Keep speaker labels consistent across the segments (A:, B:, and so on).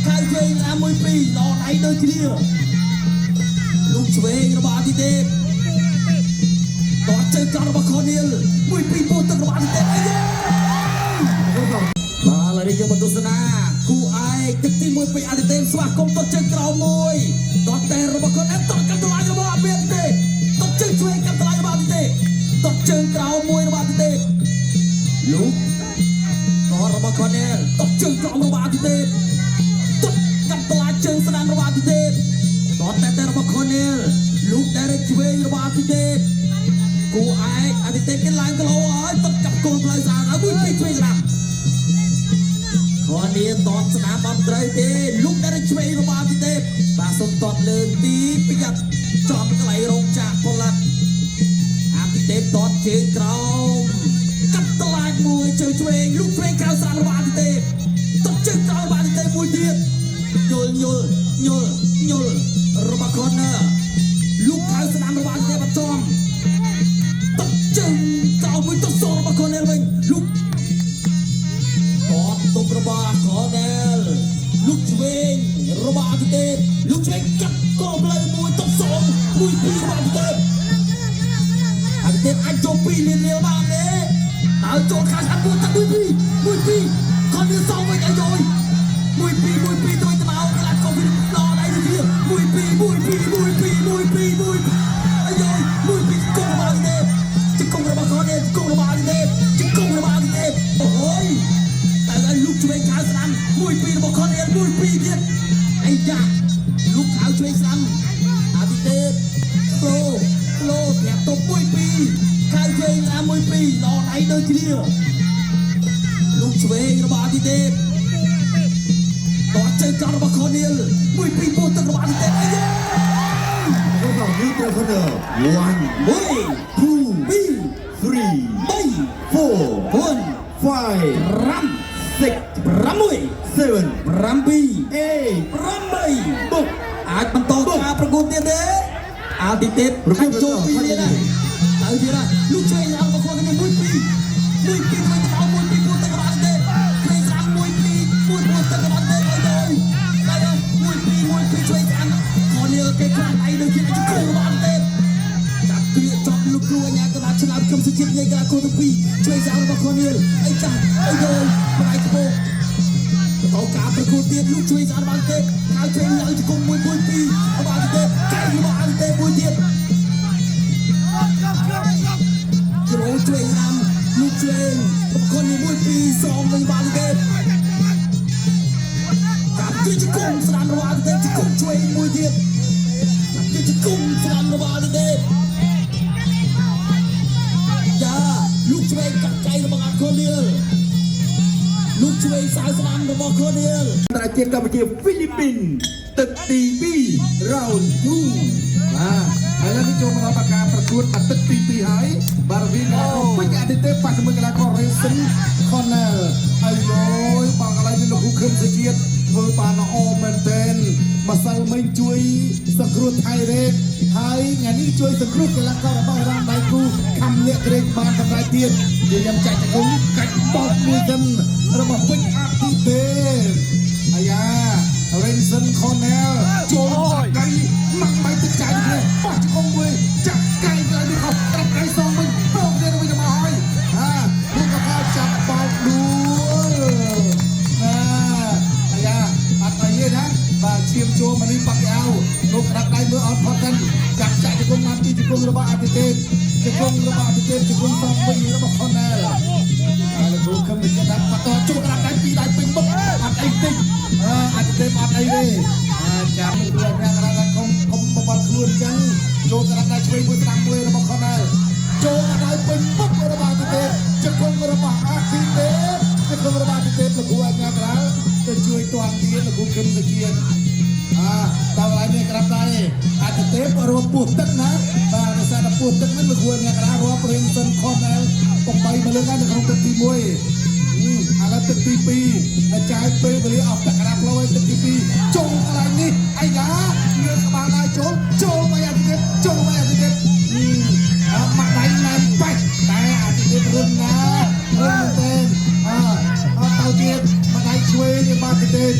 A: ខៅជើងណាមួយពីរដកដៃដូចគ្នាលោកឆ្វេងរបស់អាទិទេពតោះជើងក្រោយរបស់ខូនីលមួយពីរពោះទឹករបស់អាទិទេពអាយបាទឥឡូវនេះយើងមកទស្សនាគូឯកទឹកទី1ពីអាទិទេពស្វាគមន៍តោះជើងក្រោយមួយតោះតែរបស់ខូនីលតោះកាន់តម្លៃរបស់អាទិទេពតោះជើងឆ្វេងកាន់តម្លៃរបស់អាទិទេពតោះជើងក្រោយមួយរបស់អាទិទេពលោករបស់ខូនីលតោះជើងក្រោមរបស់អាទិទេពតោះកាន់តម្លៃជើងស្ដាំរបស់អាទិទេពតោះតែរបស់ខូនីលលោកតែឆ្វេងរបស់អាទិទេពគូឯកអាទិទេពគេឡើងគីឡូហើយតោះចាប់គោលផ្លូវស្អាតហើយមួយពីរឆ្វេងស្ដាំខូនីលតោះស្ដាំអត់ត្រូវទេលោកតែឆ្វេងរបស់អាទិទេពបាទសុំតោះលើទីប្រយ័ត្នចំកន្លែងរោងចក្រផលិតអាទិទេពតោះជើងក្រោមកាត់តម្លៃមួយជើងឆ្វេងលោកឆ្វេងក្រៅស្ដាំរបស់អាទិទេពតោះជើងក្រោមរបស់អាទិទេពមួយទៀតយល់របស់ខូនីលលោកក្រៅស្ដាំរបស់អាទិទេពអត់ចំតោះជើងក្រោមមួយតោះសរបស់ខូនីលវិញលោកតោះទុករបស់ខូនីលលោកឆ្វេងរបស់អាទិទេពលោកឆ្វេងកាត់កោផ្លូវមួយតោះសមួយពីររបស់អាទិទេពអាចចូលពីលៀនលាវបានទេហើយចូលខាងខាងមួយទឹកមួយពីរខូនីលសងវិញអាយមួយពីរទៅទៅមកកន្លះកូវីឡដៃទៅទៀតមួយពីរអាយមួយពីរគង់របស់អាទិទេពជង្គង់របស់ខូនីលគង់របស់អាទិទេពជង្គង់របស់អាទិទេពអូយតែឲ្យលោកឆ្វេងខាងស្ដាំមួយពីររបស់ខូនីលមួយពីរទៀតអាយ៉ាលោកខាងឆ្វេងស្ដាំអាទិទេពឡូប្រាប់ទៅមួយពីរខាងឆ្វេងណាមួយពីរដកដៃដូចគ្នាលោកឆ្វេងរបស់អាទិទេពតោះជើងក្រោយរបស់ខូនីលមួយពីរពោះទឹករបស់អាទិទេពអាយ៉ា
B: របស់នេះត្រូវខូនីល 1 2 3 4 5 6 7
A: បុកអាចបន្តការប្រកួតទៀតទេអាទិទេពអាចចូលពីទៀតហើយទៅទៀតហើយលោកឆ្វេងរបស់ខូនីលមួយពីរទៅដល់មួយពីរពោះទឹករបស់អាទិទេពឆ្វេងស្ដាំមួយពីរពោះទឹករបស់អាទិទេពហើយមួយពីរឆ្វេងស្ដាំខូនីលគេខ្លាំងដៃដូចជាជង្គង់របស់អាទិទេពចាប់គ្រាចប់លោកគ្រូអាញាកណ្ដាលឆ្លាតខ្ញុំសុជាតិនៃកីឡាកូនទាំងពីរឆ្វេងស្ដាំរបស់ខូនីលអីចាស់អីយល់ផ្នែកក្បោបន្តការប្រកួតទៀតលោកឆ្វេងស្ដាំរបស់អាទិទេពហើយឆ្វេងឡើងជង្គង់មួយពីររបស់អាទិទេពកែរបស់អាទិទេពមួយទៀតជ្រោឆ្វេងស្ដាំលោកឆ្វេងខូនីលមួយពីរសងវិញរបស់អាទិទេពជង្គង់ស្ដាំរបស់អាទិទេពជង្គង់ឆ្វេងមួយទៀតជង្គង់ស្ដាំរបស់អាទិទេពយ៉ាលោកឆ្វេងកាត់កៃរបស់អាខូនីលលោកឆ្វេងសាវស្ដាំរបស់ខូនីល
B: ប្រទេសកម្ពុជាហ្វីលីពីនទឹកទី2 round 2បាទឥឡូវនេះចូលមកដល់ការប្រកួតអាទិត្យទី2ហើយបាទរវាងពេជ្រអាទិទេពប៉ះជាមួយកីឡាករ Racing Cornell អាយបងកន្លែងនេះលោកគ្រូខឹមសុជាតិធ្វើបានល្អមែនទែនម្សិលមិញជួយសង្គ្រោះថៃរ៉េតហើយថ្ងៃនេះជួយសង្គ្រោះកីឡាកររបស់រ៉ាំដៃគូខំលាក់ក្រេកបានកម្រៃទៀតយើងញ៉ាំចាច់ជង្គង់កាច់បោកមួយសិនរបស់ពេជ្រអាទិទេពអាយ៉ា Racing Cornell ចូលដៃមកបាយទឹកចាយនេះបោះជង្គង់មួយចាក់កៃទៅនេះเขาត្រាប់ដៃសងវិញបោកទៅវិញមកហើយពួកកថាចាប់បោកដួលអាយ៉ាអត់អីទេណាបាទឈាមចូលមកនេះបាក់កៅលោកក្តាប់ដៃមើលអត់ផុតទេចាប់ចាក់ជង្គង់មកទីជង្គង់របស់អាទិទេពជង្គង់របស់អាទិទេពជង្គង់សងវិញរបស់ Cornell ហើយលោកគ្រូខឹមវិជាថាបន្តចូលក្តាប់ដៃពីរដៃពេញមុខអត់អីទេអាទិទេពអត់អីទេចាំខ្លួនយ៉ាងរ៉ាំកុំបបល់ខ្លួនចឹងចូលក្តាប់ដៃឆ្វេងមួយស្ដាំមួយរបស់ Cornell ចូលដៃពេញមុខរបស់អាទិទេពជង្គង់របស់អាទិទេពជង្គង់របស់អាទិទេពលោកគ្រូអាញាក្រាលទៅជួយទាន់ទៀតលោកគ្រូខឹមវិជាដល់ឡើយនេះក្តាប់ដៃអាទិទេពរាប់ពោះទឹកណាបាទដោយសារតែពោះទឹកហ្នឹងលោកគ្រូអាញាក្រាលរាប់ Racing Cornell 8មកលើកហើយនៅក្នុងទឹកទី1ឥឡូវទឹកទី2តែចាយពេលវេលាអស់ទឹកក្រាបលោឲ្យទឹកទី2ចូលកន្លែងនេះអាយ៉ាងើបក្បាលដៃចូលមកអាទិទេពចូលមកអាទិទេពមកដៃណែនបាច់តែអាទិទេពរឹងណារឹងមែនទេទៅទៀតមកដៃឆ្វេងរបស់អាទិទេព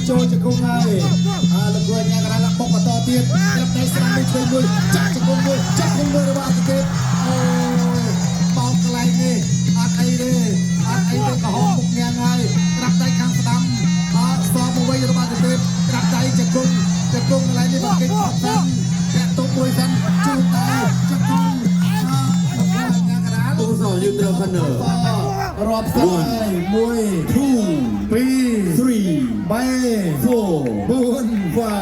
B: ចូលជង្គង់ហើយលោកគួរញ៉ាំកណ្ដាលបុកបន្តទៀតក្រាប់ដៃស្រាំមួយឆ្វេងមួយចាក់ជង្គង់មួយរបស់អាទិទេពអូបោកកន្លែងនេះអត់អីទេក៏ហោមុខញ៉ាំហើយក្រាប់ដៃខាងស្ដាំសងមួយវិញរបស់អាទិទេពក្រាប់ដៃជង្គង់កន្លែងនេះមកគេអត់សិនតាក់ទុកមួយសិនជួបដៃជង្គង់លោកគួរញ៉ាំកណ្ដាល
A: អូសោយើងត្រូវ corner
B: រាប់សិនហើយ1 2
A: 2
B: 3
A: 3 4
B: 4
A: 5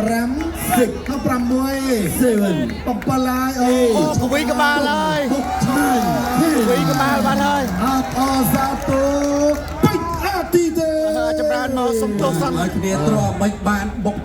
B: 5 6ដល់6
A: 7
B: 7ហើយអូ
C: អូកវីក្បាលហើយ
B: 6
C: កវីក្បាលបាត់ហើយ
B: អត់អសាទោពេញអាទីទេ
C: ចម្រើនមកសុំទោសសិន
A: ឲ្យគ្នាទ្រាំមិនបានបុក